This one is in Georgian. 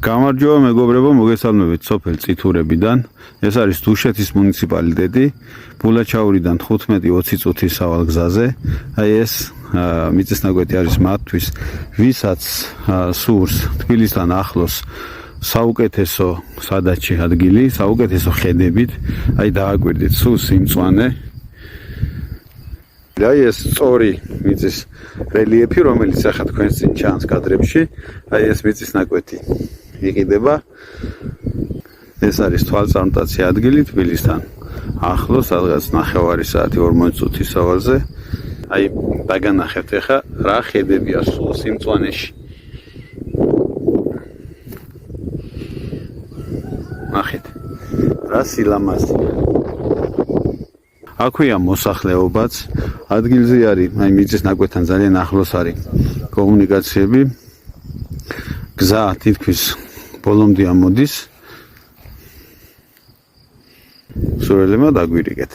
გამარჯობა მეგობრებო, მოგესალმებით სოფელ წითურებიდან. ეს არის დუშეთის მუნიციპალიტეტი, ბულაჩაურიდან 15-20 წუთის სავალ გზაზე. აი ეს მიწისნაკვეთი არის მათთვის, ვისაც სურს თბილისთან ახლოს საუკეთესო სადაჩი ადგილი, საუკეთესო ხედებით, აი დააკვირდით სულ სიმწვანე. აი ეს სწორი მიწის რელიეფი, რომელიც ახლა თქვენს წინ ჩანს კადრებში, აი ეს მიწისნაკვეთი იყიდება. ეს არის თვალწარმტაცი ადგილი თბილისთან ახლოს, სადღაც 9 საათი 40 წუთის სავალზე. აი დაგანახეთ ახლა რა ხედებია სულ სიმწვანეში. ნახეთ რა სილამაზეა. აქვეა მოსახლეობაც, ადგილზე არის, აი მიწისნაკვეთთან ძალიან ახლოს არის კომუნიკაციები. გზა თითქმის ბოლომდე ამოდის. სურელებმა დაგვირიგეთ.